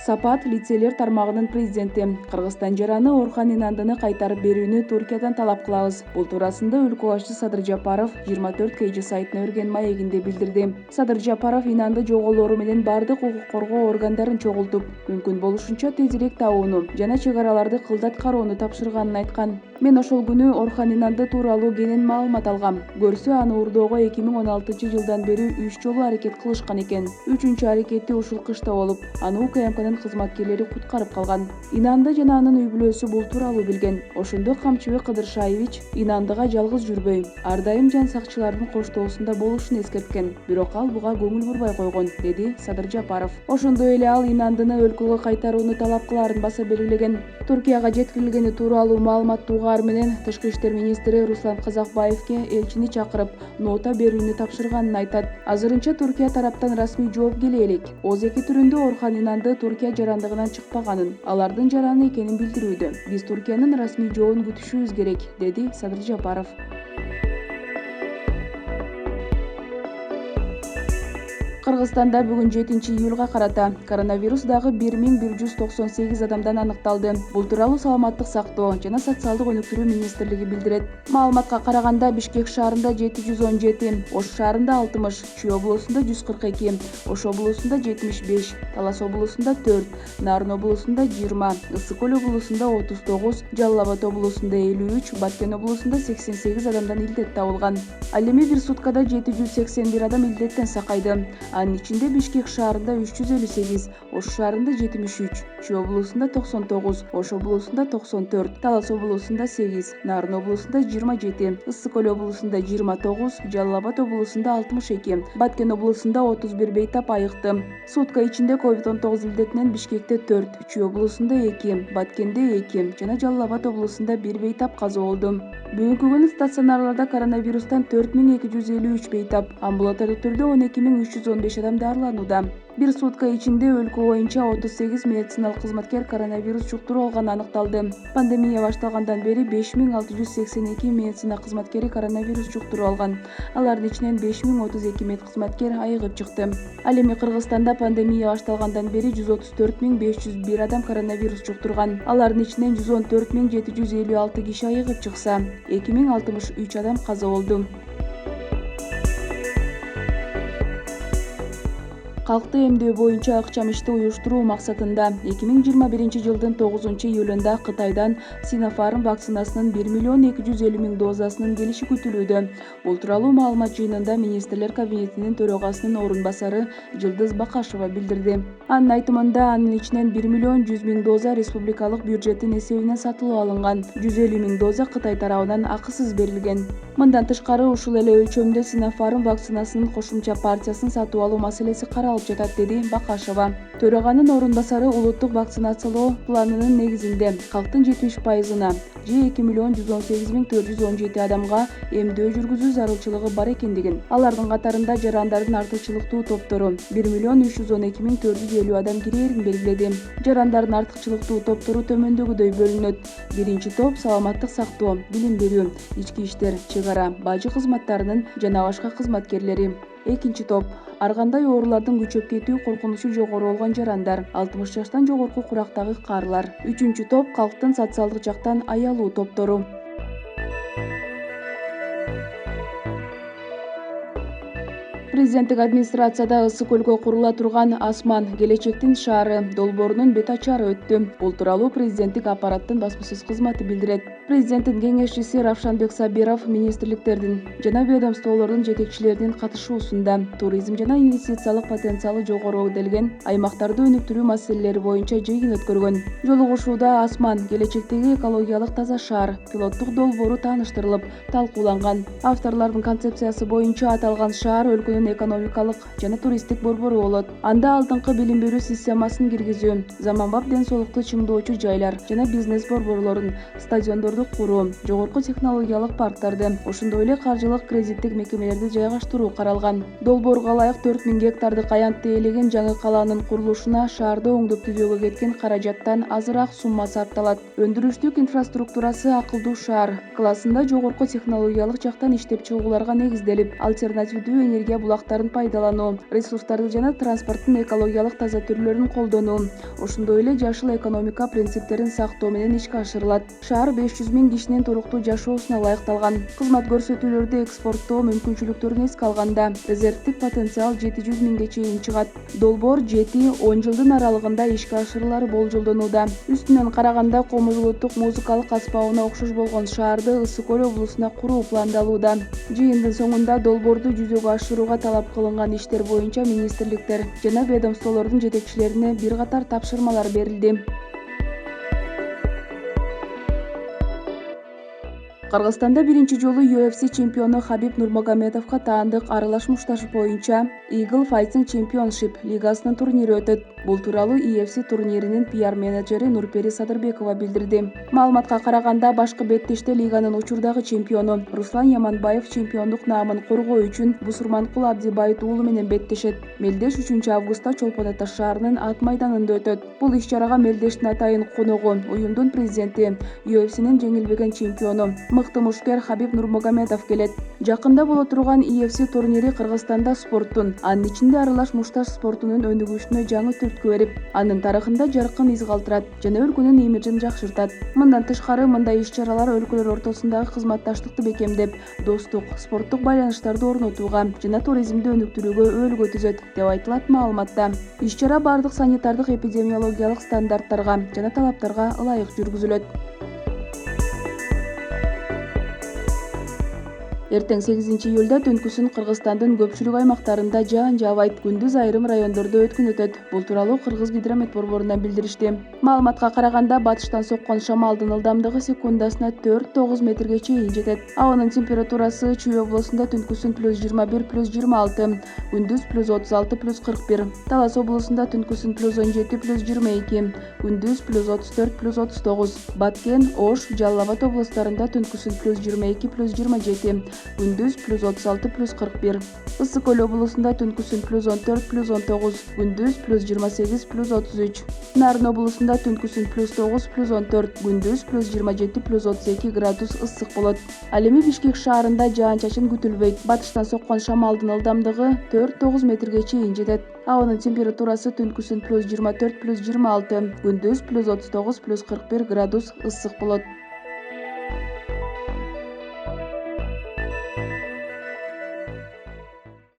Сапат лицейлер тармагынын президенти Кыргызстан жараны Орхан Инандыны кайтарып берүүнү Туркиядан талап кылабыз. Бул туурасында өлкө башчысы Садыр Жапаров 24 KG сайтына берген маегинде билдирди. Садыр Жапаров Инанды жоголоору менен бардык укук коргоо органдарын чогултуп, мүмкүн болушунча тезирээк табууну жана чек араларды кылдат кароону тапшырганын айткан. Мен ошол күнү Орхан Инанды тууралуу кенен маалымат алгам. Көрсө аны уурдоого 2016-жылдан бери 3 жолу аракет кылышкан экен. 3-үчү аракети ушул кышта болуп, аны УКМКнын кызматкерлери куткарып калган. Инанды жана анын үй бүлөсү бул тууралуу билген. Ошондо Камчыбек Кыдыршаевич Инандыга жалгыз жүрбөй, ар дайым жан сакчылардын коштоосунда болушун эскерткен. Бирок ал буга көңүл бурбай койгон, деди Садыр Жапаров. Ошондой эле ал Инандыны өлкөгө кайтарууну талап кылаарын баса белгилеген. Туркияга жеткирилгени тууралуу маалыматты угаар менен Тышкы иштер министри Руслан Казакбаевке элчини чакырып, нота берүүнү тапшырганын айтат. Азырынча Туркия тараптан расмий жооп келе элек. ОЗЕК түрүндө Орхан Инанды Туркия жарандыгынан чыкпаганын, алардын жараны экенин билдирүүдө. Биз Туркиянын расмий жообун күтүшүбүз керек, деди Садыр Жапаров. Кыргызстанда бүгүн 7-июлга карата коронавирус дагы 1198 адамдан аныкталды. Бул тууралуу Саламаттык сактоо жана социалдык өнүктүрүү министрлиги билдирет. Маалыматка караганда Бишкек шаарында 717, Ош шаарында 60, Чүй облусунда 142, Ош облусунда 75, Талас облусунда 4, Нарын облусунда 20, Ысык Көл облусунда 39, Жалал Абад облусунда 53, Баткен облусунда 88 адамдан илдет табылган. Ал эми бир суткада 781 адам илдеттен сакайды. Анын ичинде Бишкек шаарында 358, Ош шаарында 73, Чүй облусунда 99, Ош облусунда 94, Талас облусунда 8, Нарын облусунда 27, Ысык Көл облусунда 29, Жалал Абад облусунда 62, Баткен облусунда 31 бейтап айыкты. Сутка ичинде COVID-19 илдетинен Бишкекте 4, Чүй облусунда 2, Баткенде 2 жана Жалал Абад облусунда 1 бейтап каза болду. Бүгүнкү күнү стационарларда коронавирустан 4253 бейтап, амбулатордук түрдө 12315 адам дарыланууда. Бир сутка ичинде өлкө боюнча 38 медициналык кызматкер коронавирус жуктуруп алганы аныкталды. Пандемия башталгандан бери 5682 медицина кызматкери коронавирус жуктуруп алган. Алардын ичинен 5032 медкызматкер айыгып чыкты. Ал эми Кыргызстанда пандемия башталгандан бери 134501 адам коронавирус жуктурган. Алардын ичинен 114756 киши айыгып чыкса, 2063 адам каза болду. Калкты эмдөө боюнча ыкчам ишти уюштуруу максатында 2021-жылдын 9-июлунда Кытайдан Sinopharm вакцинасынын 1,250,000 дозасынын келиши күтүлүүдө. Бул тууралуу маалымат жыйынында министрлер кабинетинин төрагасынын орун басары Жылдыз Бакашева билдирди. Анын айтымында, анын ичинен 1,100,000 доза республикалык бюджеттин эсебинен сатылып алынган, 150,000 доза Кытай тарабынан акысыз берилген. Мындан тышкары ушул эле өлчөмдө Sinopharm вакцинасынын кошумча партиясын сатып алуу маселеси каралып жатат, деди Бакашева. Төраганын орун басары улуттук вакцинациялоо планынын негизинде калктын 70%-на же 2,118,417 адамга эмдөө жүргүзүү зарылчылыгы бар экендигин, алардын катарында жарандардын артыкчылыктуу топтору 1,312,450 адам кирээрин белгиледи. Жарандардын артыкчылыктуу топтору төмөндөгүдөй бөлүнөт. Биринчи топ саламаттык сактоо, билим берүү, ички иштер, чек ара, бажы кызматтарынын жана башка кызматкерлери. Экинчи топ ар кандай оорулардын күчөп кетүү коркунучу жогору болгон жарандар, 60 жаштан жогорку курактагы каарылар. Үчүнчү топ калктын социалдык жактан аялуу топтору. Президенттик администрацияда Ысык Көлгө курула турган Асман келечектин шаары долбоорунун бет ачары өттү. Бул тууралуу президенттик аппараттын басма сөз кызматы билдирет. Президенттин кеңешчиси Равшанбек Сабиров министрликтердин жана ведомстволордун жетекчилеринин катышуусунда туризм жана инвестициялык потенциалы жогору делген аймактарды өнүктүрүү маселелери боюнча жыйын өткөргөн. Жолугушууда Асман келечектеги экологиялык таза шаар пилоттук долбоору тааныштырылып, талкууланган. Авторлордун концепциясы боюнча аталган шаар өлкөнүн экономикалык жана туристтик борбору болот. Анда алдыңкы билим берүү системасын киргизүү, заманбап ден соолукту чыңдоочу жайлар жана бизнес борборлорун, стадиондорду куруу, жогорку технологиялык парктарды, ошондой эле каржылык кредиттик мекемелерди жайгаштыруу каралган. Долбоорго ылайык 4000 гектардык аянтты ээлеген жаңы калаанын курулушуна шаарды оңдоп түзүүгө кеткен каражаттан азыраак сумма сарпталат. Өндүрүштүк инфраструктурасы акылдуу шаар классында жогорку технологиялык жактан иштеп чыгууларга негизделип, альтернативдүү энергия булактарын пайдалануу, ресурстарды жана транспорттун экологиялык таза түрлөрүн колдонуу, ошондой эле жашыл экономика принциптерин сактоо менен ишке ашырылат. Шаар 500 000 кишинин туруктуу жашоосуна ылайыкталган. Кызмат көрсөтүүлөрдү экспорттоо мүмкүнчүлүктөрүн эске алганда, резервдик потенциал 700 000 чейин чыгат. Долбоор 7-10 жылдын аралыгында ишке ашырылары болжолдонууда. Үстүнөн караганда Комуз улуттук музыкалык аспабына окшош болгон шаарды Ысык көл облусуна куруу пландалууда. Жыйындын соңунда долбоорду жүзөгө ашырууга талап кылынган иштер боюнча министрликтер жана ведомстволордун жетекчилерине бир катар тапшырмалар берилди. Кыргызстанда биринчи жолу UFC чемпиону Хабиб Нурмагомедовго таандык аралаш мушташ боюнча Eagle Fighting Championship лигасынын турнири өтөт. Бул тууралуу UFC турниринин пиар-менеджери Нурпери Садырбекова билдирди. Маалыматка караганда, башкы беттеште лиганын учурдагы чемпиону Руслан Яманбаев чемпиондук наамын коргоо үчүн Бусурманкул Абдибайыт уулу менен беттешет. Мелдеш 3-августта Чолпон Ата шаарынын ат майданында өтөт. Бул иш-чарага Мелдештин атайын коногу, уюмдун президенти, UFC'нин жеңилбеген чемпиону, мыкты мушкер Хабиб Нурмагомедов келет. Жакында боло турган UFC турнири Кыргызстанда спорттун, анын ичинде аралаш мушташ спортунун өнүгүшүнө жаңы түрткү берип, анын тарыхында жаркын из калтырат жана өлкөнүн имиджин жакшыртат. Мындан тышкары, мындай иш-чаралар өлкөлөр ортосундагы кызматташтыкты бекемдеп, достук, спорттук байланыштарды орнотууга жана туризмди өнүктүрүүгө өөлгө түзөт, деп айтылат маалыматта. Иш-чара бардык санитардык эпидемиологиялык стандарттарга жана талаптарга ылайык жүргүзүлөт. Эртең 8-июлда түнкүсүн Кыргызстандын көпчүлүк аймактарында жаан жаабайт, күндүз айрым райондордо өткүн өтөт. Бул тууралуу Кыргыз гидромет борборунан билдиришти. Маалыматка караганда, батыштан соккон шамалдын ылдамдыгы секундасына 4-9 метрге чейин жетет. Абанын температурасы Чүй облусунда түнкүсүн +21 +26, күндүз +36 +41. Талас облусунда түнкүсүн +17 +22, күндүз +34 +39. Баткен, Ош, Жалал Абад облустарында түнкүсүн +22 +27. Күндүз +36 +41. Ысык көл облусунда түнкүсүн +14 +19, күндүз +28 +33. Нарын облусунда түнкүсүн +9 +14, күндүз +27 +32 градус ысык болот. Ал эми Бишкек шаарында жаан-чачын күтүлбөйт. Батыштан соккон шамалдын ылдамдыгы 4-9 метрге чейин жетет. Абанын температурасы түнкүсүн +24 +26, күндүз +39 +41 градус ысык болот.